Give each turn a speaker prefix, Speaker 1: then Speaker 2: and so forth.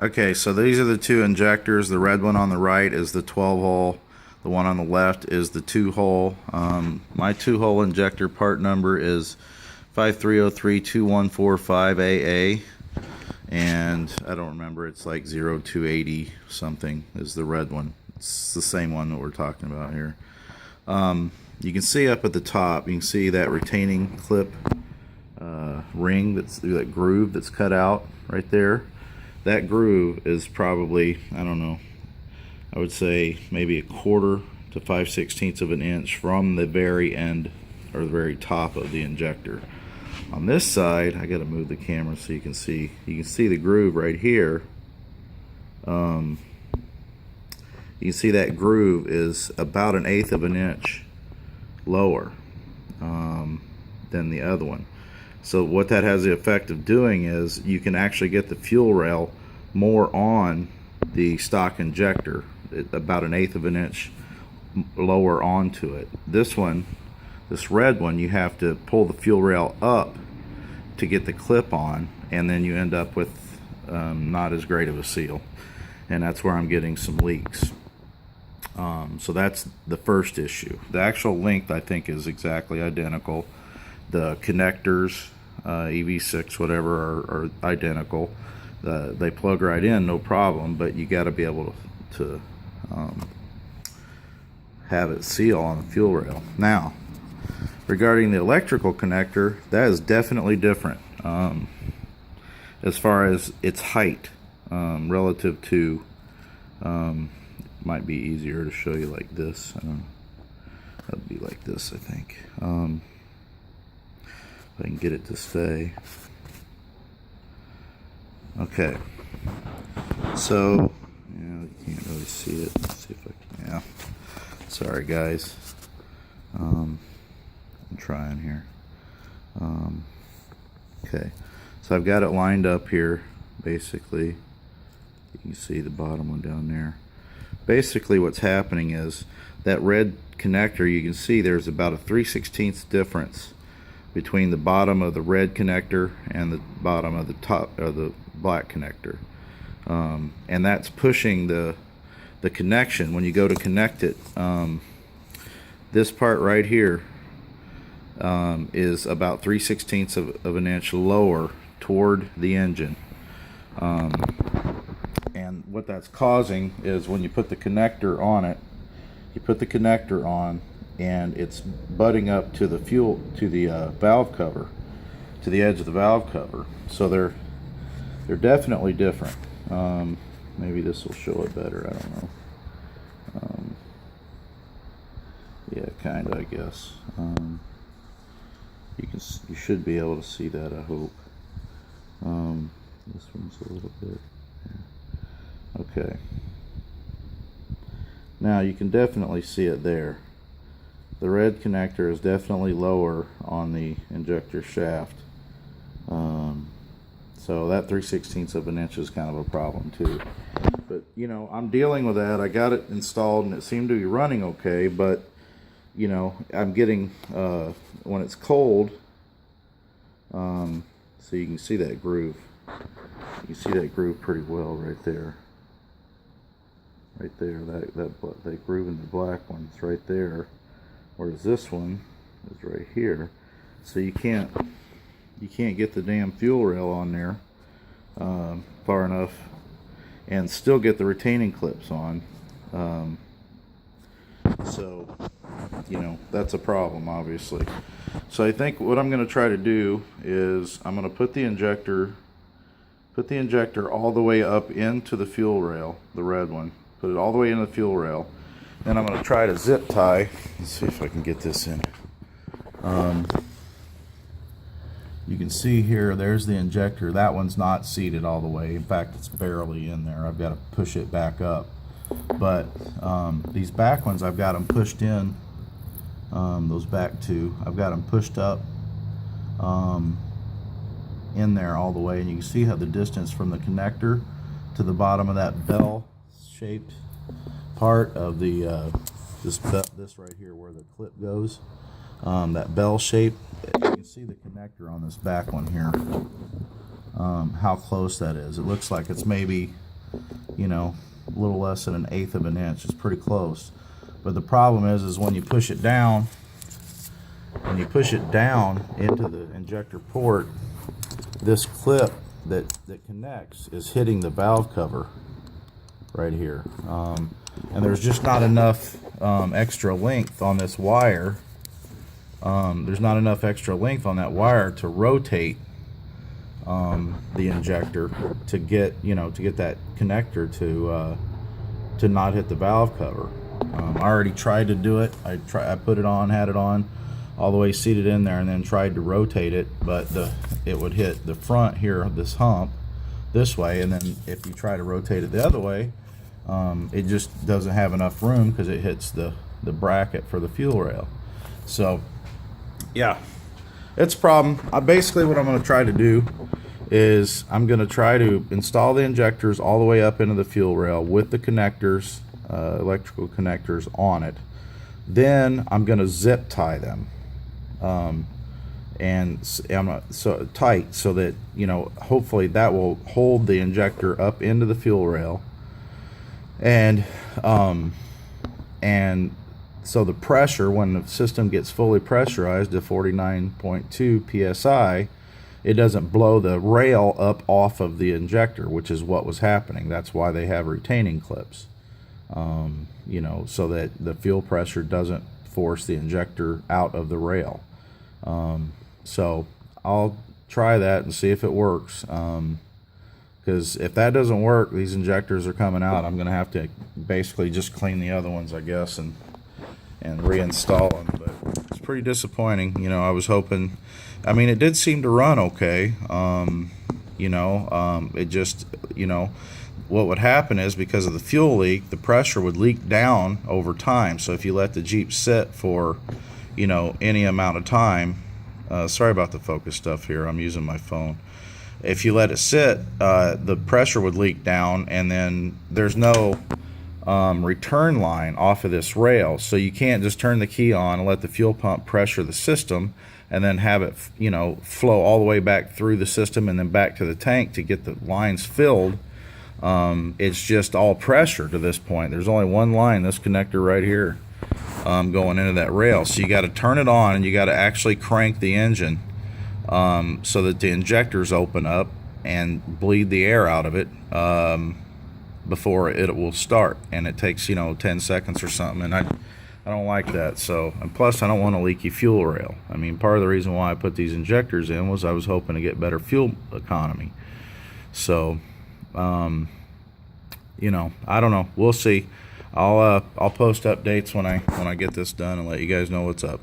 Speaker 1: Okay, so these are the two injectors. The red one on the right is the 12 hole. The one on the left is the 2 hole. My 2 hole injector part number is 53032145AA. And I don't remember, it's like 0280 something is the red one. It's the same one that we're talking about here. You can see up at the top, you can see that retaining clip ring, that groove that's cut out right there. That groove is probably, I don't know, I would say maybe 1/4 to 5/16 of an inch from the very end or the very top of the injector. On this side, I got to move the camera so you can see. You can see the groove right here. You can see that groove is about 1/8 of an inch lower than the other one. So what that has the effect of doing is you can actually get the fuel rail more on the stock injector, about 1/8 of an inch lower onto it. This one, this red one, you have to pull the fuel rail up to get the clip on, and then you end up with not as great of a seal, and that's where I'm getting some leaks. So that's the first issue. The actual length, I think, is exactly identical. The connectors, EV6 whatever, are identical. They plug right in, no problem, but you got to be able to have it seal on the fuel rail. Now, regarding the electrical connector, that is definitely different as far as its height relative to, might be easier to show you like this. That'd be like this, I think. If I can get it to stay. Okay, so yeah, you can't really see it. Let's see if I can. Yeah, sorry guys. I'm trying here. Okay, so I've got it lined up here. Basically, you can see the bottom one down there. Basically, what's happening is that red connector. You can see there's about a 3/16 difference between the bottom of the red connector and the bottom of the top of the black connector, and that's pushing the connection. When you go to connect it, this part right here is about 3/16 of an inch lower toward the engine, and what that's causing is when you put the connector on it, you put the connector on and it's butting up to the valve cover, to the edge of the valve cover. So they're definitely different. Maybe this will show it better, I don't know. Yeah, kinda, I guess. You should be able to see that, I hope. This one's a little bit, yeah. Okay. Now you can definitely see it there. The red connector is definitely lower on the injector shaft. So that 3/16 of an inch is kind of a problem too. But you know, I'm dealing with that. I got it installed and it seemed to be running okay, but you know, I'm getting when it's cold, so you can see that groove. You can see that groove pretty well right there. Right there, that groove in the black one is right there, whereas this one is right here. So you can't get the damn fuel rail on there far enough and still get the retaining clips on. So you know, that's a problem, obviously. So I think what I'm going to try to do is I'm going to put the injector all the way up into the fuel rail, the red one. Put it all the way in the fuel rail. Then I'm going to try to zip tie. Let's see if I can get this in. You can see here, there's the injector. That one's not seated all the way. In fact, it's barely in there. I've got to push it back up. But these back ones, I've got them pushed in. Those back two, I've got them pushed up in there all the way. And you can see how the distance from the connector to the bottom of that bell shaped part of the this right here where the clip goes, that bell shape, you can see the connector on this back one here, how close that is. It looks like it's maybe you know, a little less than 1/8 of an inch. It's pretty close. But the problem is when you push it down, into the injector port, this clip that connects is hitting the valve cover right here. And there's just not enough extra length on this wire. There's not enough extra length on that wire to rotate the injector to get that connector to not hit the valve cover. I already tried to do it. I put it on, had it on all the way seated in there, and then tried to rotate it, but it would hit the front here, this hump, this way, and then if you try to rotate it the other way, it just doesn't have enough room because it hits the bracket for the fuel rail. So yeah, it's a problem. Basically what I'm going to try to do is I'm going to try to install the injectors all the way up into the fuel rail with the connectors, electrical connectors on it. Then I'm going to zip tie them, and I'm so tight so that, you know, hopefully that will hold the injector up into the fuel rail, and so the pressure, when the system gets fully pressurized to 49.2 psi, it doesn't blow the rail up off of the injector, which is what was happening. That's why they have retaining clips, you know, so that the fuel pressure doesn't force the injector out of the rail. So I'll try that and see if it works, because if that doesn't work, these injectors are coming out. I'm going to have to basically just clean the other ones, I guess, and reinstall them. But it's pretty disappointing. You know, I was hoping, I mean, it did seem to run okay. You know, it just, you know, what would happen is because of the fuel leak, the pressure would leak down over time. So if you let the Jeep sit for, you know, any amount of time, sorry about the focus stuff here, I'm using my phone. If you let it sit, the pressure would leak down, and then there's no return line off of this rail, so you can't just turn the key on and let the fuel pump pressure the system and then have it, you know, flow all the way back through the system and then back to the tank to get the lines filled. It's just all pressure to this point. There's only one line, this connector right here, going into that rail, so you got to turn it on and you got to actually crank the engine so that the injectors open up and bleed the air out of it before it will start, and it takes, you know, 10 seconds or something, and I don't like that. So, and plus I don't want a leaky fuel rail. I mean, part of the reason why I put these injectors in was I was hoping to get better fuel economy. So you know, I don't know, we'll see. I'll post updates when I get this done and let you guys know what's up.